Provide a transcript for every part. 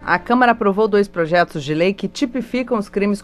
A Câmara aprovou 2 projetos de lei que tipificam os crimes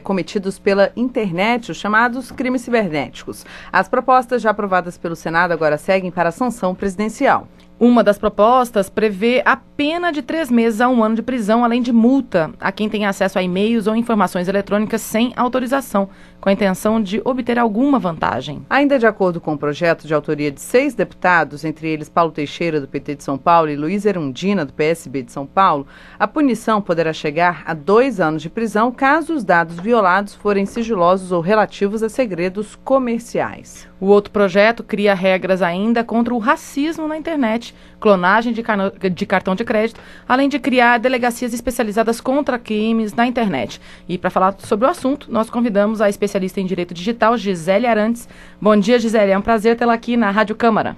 cometidos pela internet, os chamados crimes cibernéticos. As propostas já aprovadas pelo Senado agora seguem para a sanção presidencial. Uma das propostas prevê a pena de 3 meses a 1 ano de prisão, além de multa a quem tem acesso a e-mails ou informações eletrônicas sem autorização, com a intenção de obter alguma vantagem. Ainda de acordo com o projeto de autoria de 6 deputados, entre eles Paulo Teixeira, do PT de São Paulo, e Luiz Erundina, do PSB de São Paulo, a punição poderá chegar a 2 anos de prisão caso os dados violados forem sigilosos ou relativos a segredos comerciais. O outro projeto cria regras ainda contra o racismo na internet, clonagem de cartão de crédito, além de criar delegacias especializadas contra crimes na internet. E para falar sobre o assunto, nós convidamos a especialista em direito digital, Gisele Arantes. Bom dia, Gisele. É um prazer tê-la aqui na Rádio Câmara.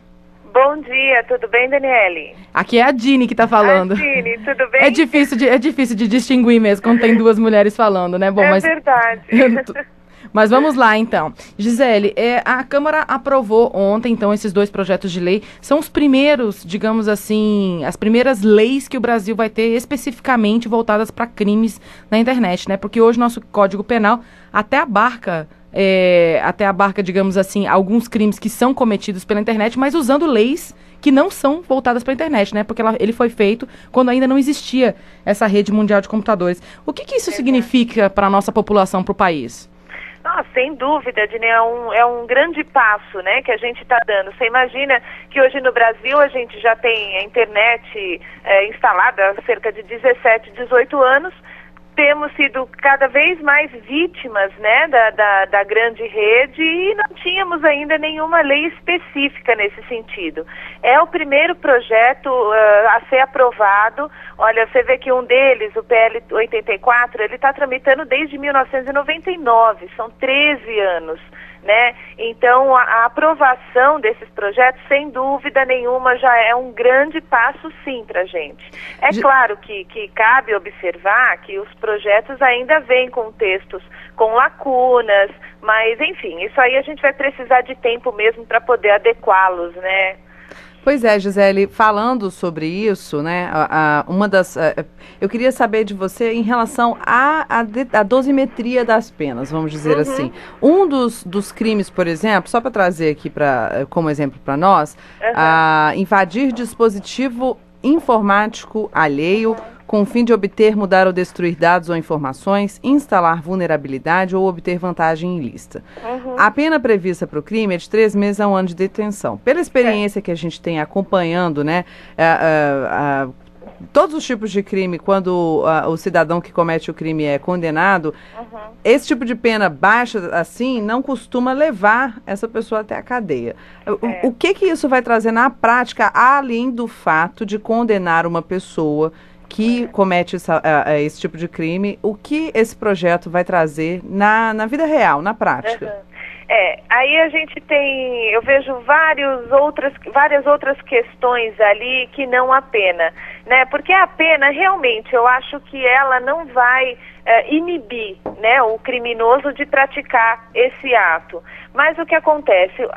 Bom dia, tudo bem, Daniele? Aqui é a Dini que está falando. Dini, tudo bem? É difícil de distinguir mesmo quando tem 2 mulheres falando, né? Bom, verdade. Mas vamos lá, então. Gisele, a Câmara aprovou ontem, então, esses 2 projetos de lei. São os primeiros, digamos assim, as primeiras leis que o Brasil vai ter especificamente voltadas para crimes na internet, né? Porque hoje nosso Código Penal até abarca, digamos assim, alguns crimes que são cometidos pela internet, mas usando leis que não são voltadas para a internet, né? Porque ele foi feito quando ainda não existia essa rede mundial de computadores. O que isso significa para a nossa população, para o país? Sem dúvida, Dini, é um grande passo, né, que a gente está dando. Você imagina que hoje no Brasil a gente já tem a internet instalada há cerca de 17, 18 anos. Temos sido cada vez mais vítimas, né, da grande rede e não tínhamos ainda nenhuma lei específica nesse sentido. É o primeiro projeto a ser aprovado. Olha, você vê que um deles, o PL 84, ele está tramitando desde 1999, são 13 anos. Né? Então, a aprovação desses projetos, sem dúvida nenhuma, já é um grande passo, sim, para a gente. É claro que cabe observar que os projetos ainda vêm com textos com lacunas, mas, enfim, isso aí a gente vai precisar de tempo mesmo para poder adequá-los, né? Pois é, Gisele, falando sobre isso, né, eu queria saber de você em relação à dosimetria das penas, vamos dizer assim. Um dos crimes, por exemplo, só para trazer aqui como exemplo para nós, invadir dispositivo informático alheio com o fim de obter, mudar ou destruir dados ou informações, instalar vulnerabilidade ou obter vantagem ilícita. A pena prevista para o crime é de 3 meses a 1 ano de detenção. Pela experiência que a gente tem acompanhando, né, todos os tipos de crime, quando o cidadão que comete o crime é condenado, esse tipo de pena baixa, assim, não costuma levar essa pessoa até a cadeia. O que isso vai trazer na prática, além do fato de condenar uma pessoa que comete esse tipo de crime? O que esse projeto vai trazer na vida real, na prática? Aí a gente eu vejo várias outras questões ali que não a pena, né? Porque a pena, realmente, eu acho que ela não vai inibir, né, o criminoso de praticar esse ato. Mas o que acontece?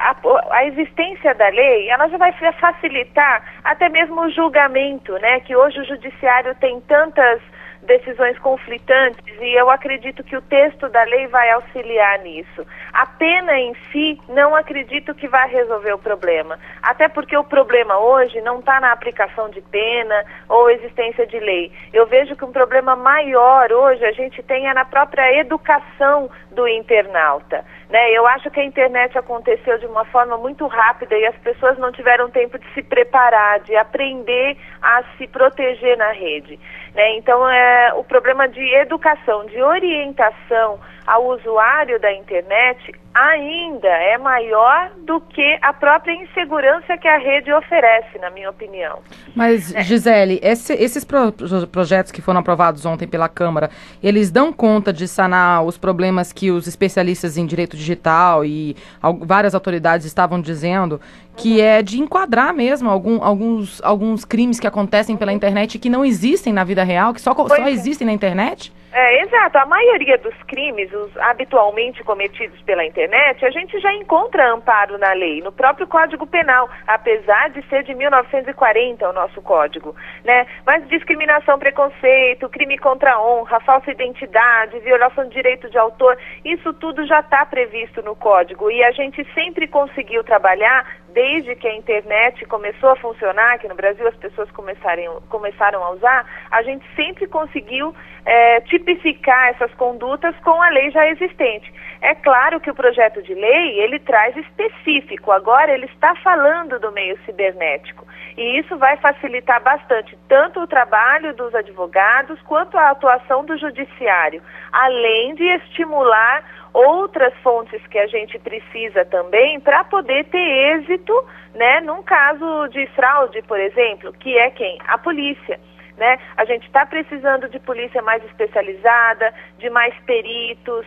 A existência da lei, ela já vai facilitar até mesmo o julgamento, né? Que hoje o judiciário tem tantas decisões conflitantes e eu acredito que o texto da lei vai auxiliar nisso. A pena em si, não acredito que vai resolver o problema. Até porque o problema hoje não está na aplicação de pena ou existência de lei. Eu vejo que um problema maior hoje a gente tem na própria educação do internauta, né? Eu acho que a internet aconteceu de uma forma muito rápida e as pessoas não tiveram tempo de se preparar, de aprender a se proteger na rede, né? Então, o problema de educação, de orientação ao usuário da internet ainda é maior do que a própria insegurança que a rede oferece, na minha opinião. Mas, Gisele, esses projetos que foram aprovados ontem pela Câmara, eles dão conta de sanar os problemas que os especialistas em direito digital e várias autoridades estavam dizendo, que é de enquadrar mesmo alguns crimes que acontecem pela internet e que não existem na vida real, que só existem na internet? Exato. A maioria dos crimes, os habitualmente cometidos pela internet, a gente já encontra amparo na lei, no próprio Código Penal, apesar de ser de 1940 o nosso código, né? Mas discriminação, preconceito, crime contra a honra, falsa identidade, violação de direito de autor, isso tudo já está previsto no código e a gente sempre conseguiu trabalhar, desde que a internet começou a funcionar, que no Brasil as pessoas começaram a usar, a gente sempre conseguiu tipificar essas condutas com a lei já existente. É claro que o projeto de lei, ele traz específico, agora ele está falando do meio cibernético. E isso vai facilitar bastante tanto o trabalho dos advogados quanto a atuação do judiciário, além de estimular outras fontes que a gente precisa também para poder ter êxito, né, num caso de fraude, por exemplo, que é quem? A polícia. Né? A gente está precisando de polícia mais especializada, de mais peritos,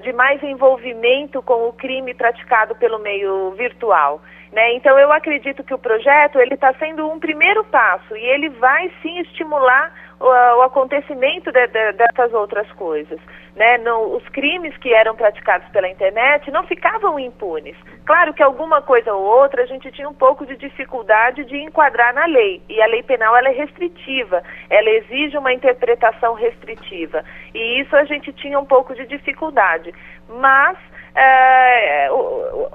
de mais envolvimento com o crime praticado pelo meio virtual. Né? Então eu acredito que o projeto ele está sendo um primeiro passo e ele vai sim estimular o acontecimento dessas outras coisas. Né? Os crimes que eram praticados pela internet não ficavam impunes. Claro que alguma coisa ou outra a gente tinha um pouco de dificuldade de enquadrar na lei. E a lei penal ela é restritiva, ela exige uma interpretação restritiva. E isso a gente tinha um pouco de dificuldade. Mas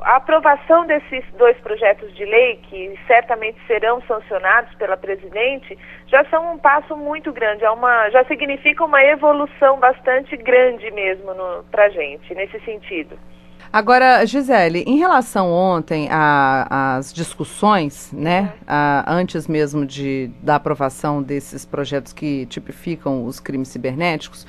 a aprovação desses dois projetos de lei, que certamente serão sancionados pela presidente, já são um passo muito grande, já significa uma evolução bastante grande mesmo para a gente, nesse sentido. Agora, Gisele, em relação ontem às discussões, né, antes mesmo da aprovação desses projetos que tipificam os crimes cibernéticos,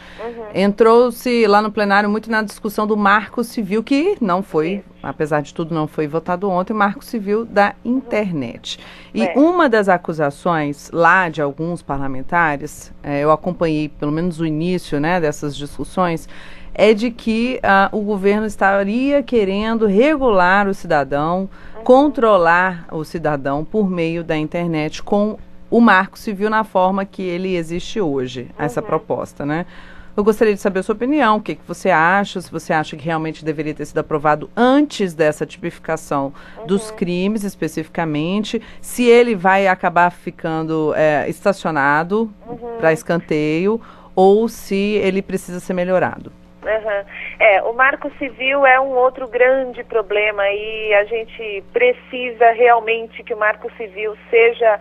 entrou-se lá no plenário muito na discussão do Marco Civil, que não foi, apesar de tudo, não foi votado ontem, o Marco Civil da internet. E uma das acusações lá de alguns parlamentares, eu acompanhei pelo menos o início, né, dessas discussões, é de que o governo estaria querendo regular o cidadão, controlar o cidadão por meio da internet com o Marco Civil na forma que ele existe hoje, essa proposta, né? Eu gostaria de saber a sua opinião, o que você acha, se você acha que realmente deveria ter sido aprovado antes dessa tipificação dos crimes especificamente, se ele vai acabar ficando estacionado para escanteio ou se ele precisa ser melhorado. O Marco Civil é um outro grande problema e a gente precisa realmente que o Marco Civil seja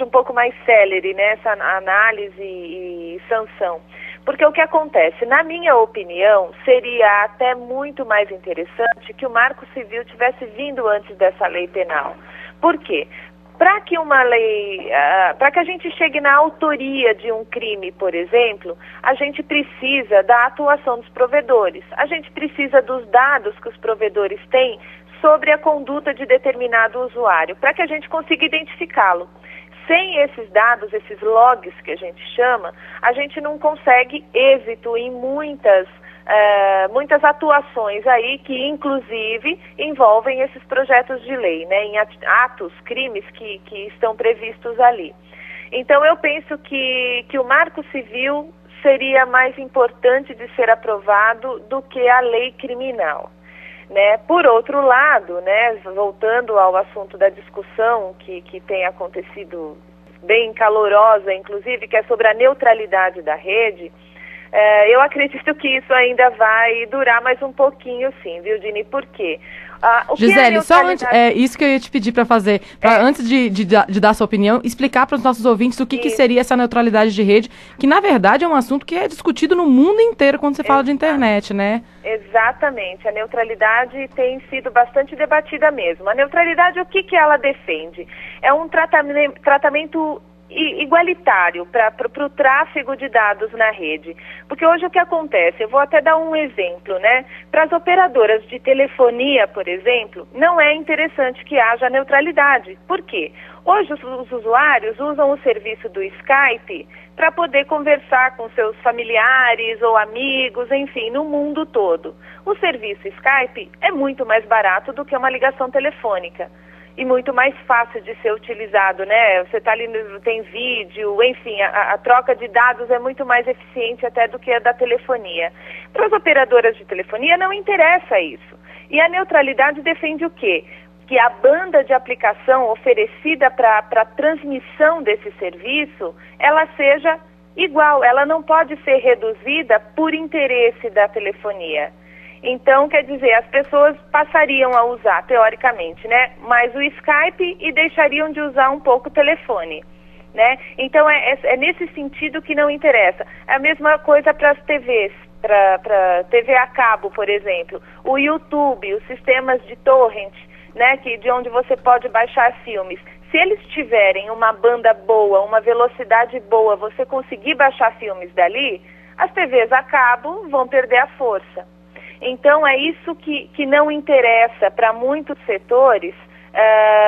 um pouco mais célere nessa análise e sanção. Porque o que acontece, na minha opinião, seria até muito mais interessante que o Marco Civil tivesse vindo antes dessa lei penal. Por quê? Para que uma lei, para que a gente chegue na autoria de um crime, por exemplo, a gente precisa da atuação dos provedores. A gente precisa dos dados que os provedores têm sobre a conduta de determinado usuário, para que a gente consiga identificá-lo. Sem esses dados, esses logs que a gente chama, a gente não consegue êxito em muitas atuações aí que, inclusive, envolvem esses projetos de lei, né, em atos, crimes que estão previstos ali. Então, eu penso que o Marco Civil seria mais importante de ser aprovado do que a lei criminal. Né? Por outro lado, né, voltando ao assunto da discussão que tem acontecido bem calorosa, inclusive, que é sobre a neutralidade da rede, eu acredito que isso ainda vai durar mais um pouquinho, sim, viu, Dini? Por quê? Gisele, só antes, isso que eu ia te pedir para fazer, antes de dar sua opinião, explicar para os nossos ouvintes o que seria essa neutralidade de rede, que na verdade é um assunto que é discutido no mundo inteiro quando você fala de internet, né? Exatamente, a neutralidade tem sido bastante debatida mesmo. A neutralidade, o que ela defende? É um tratamento igualitário para o tráfego de dados na rede. Porque hoje o que acontece, eu vou até dar um exemplo, né? Para as operadoras de telefonia, por exemplo, não é interessante que haja neutralidade. Por quê? Hoje os usuários usam o serviço do Skype para poder conversar com seus familiares ou amigos, enfim, no mundo todo. O serviço Skype é muito mais barato do que uma ligação telefônica. e muito mais fácil de ser utilizado, né? Você está ali, tem vídeo, enfim, a troca de dados é muito mais eficiente até do que a da telefonia. Para as operadoras de telefonia não interessa isso. E a neutralidade defende o quê? Que a banda de aplicação oferecida para a transmissão desse serviço, ela seja igual, ela não pode ser reduzida por interesse da telefonia. Então, quer dizer, as pessoas passariam a usar, teoricamente, né, mais o Skype e deixariam de usar um pouco o telefone, né? Então, é nesse sentido que não interessa. É a mesma coisa para as TVs, para TV a cabo, por exemplo. O YouTube, os sistemas de torrent, né, de onde você pode baixar filmes. Se eles tiverem uma banda boa, uma velocidade boa, você conseguir baixar filmes dali, as TVs a cabo vão perder a força. Então é isso que não interessa para muitos setores,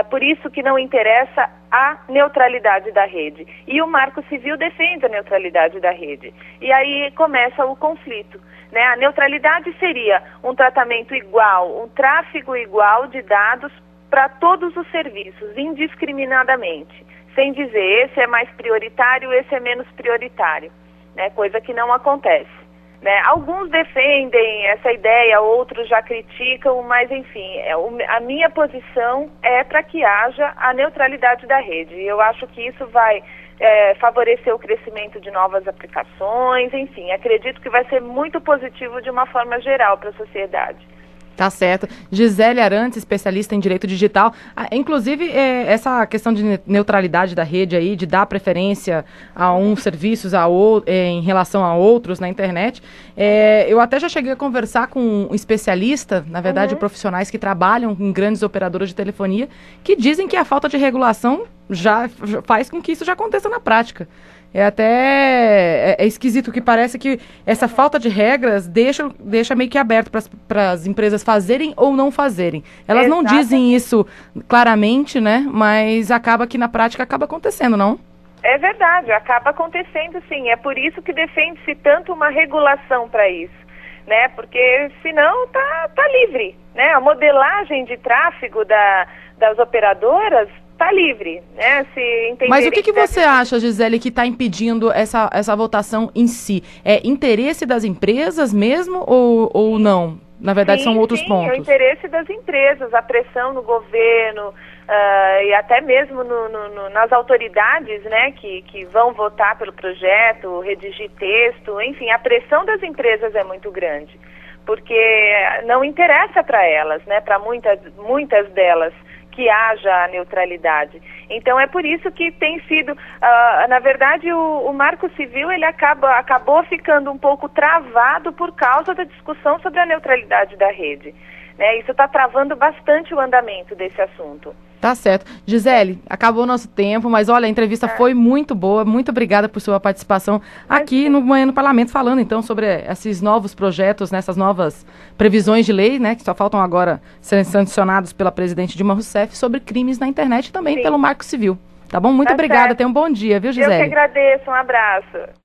por isso que não interessa a neutralidade da rede. E o Marco Civil defende a neutralidade da rede. E aí começa o conflito, né? A neutralidade seria um tratamento igual, um tráfego igual de dados para todos os serviços, indiscriminadamente, sem dizer esse é mais prioritário, esse é menos prioritário, né? Coisa que não acontece, né? Alguns defendem essa ideia, outros já criticam, mas enfim, a minha posição é para que haja a neutralidade da rede. Eu acho que isso vai favorecer o crescimento de novas aplicações, enfim, acredito que vai ser muito positivo de uma forma geral para a sociedade. Tá certo. Gisele Arantes, especialista em direito digital. Inclusive, essa questão de neutralidade da rede aí, de dar preferência a uns serviços em relação a outros na internet, eu até já cheguei a conversar com um especialista, na verdade, profissionais que trabalham em grandes operadoras de telefonia, que dizem que a falta de regulação já faz com que isso já aconteça na prática. É esquisito, que parece que essa falta de regras deixa meio que aberto para as empresas fazerem ou não fazerem. Elas não dizem isso claramente, né? Mas acaba que na prática acaba acontecendo, não? É verdade, acaba acontecendo sim. É por isso que defende-se tanto uma regulação para isso, né? Porque senão tá livre, né? A modelagem de tráfego das operadoras está livre, né? Mas o que você acha, Gisele, que está impedindo essa votação em si? É interesse das empresas mesmo ou não? Na verdade, são outros pontos. É o interesse das empresas, a pressão no governo e até mesmo nas autoridades, né, que vão votar pelo projeto, redigir texto, enfim, a pressão das empresas é muito grande, porque não interessa para elas, né, para muitas delas, que haja a neutralidade. Então é por isso que tem sido, na verdade o Marco Civil ele acabou ficando um pouco travado por causa da discussão sobre a neutralidade da rede, né? Isso está travando bastante o andamento desse assunto. Tá certo. Gisele, acabou o nosso tempo, mas olha, a entrevista foi muito boa. Muito obrigada por sua participação aqui no Manhã no Parlamento, falando então sobre esses novos projetos, essas novas previsões de lei, né, que só faltam agora serem sancionados pela presidente Dilma Rousseff, sobre crimes na internet e também pelo Marco Civil. Tá bom? Muito obrigada. Tenha um bom dia, viu, Gisele? Eu que agradeço. Um abraço.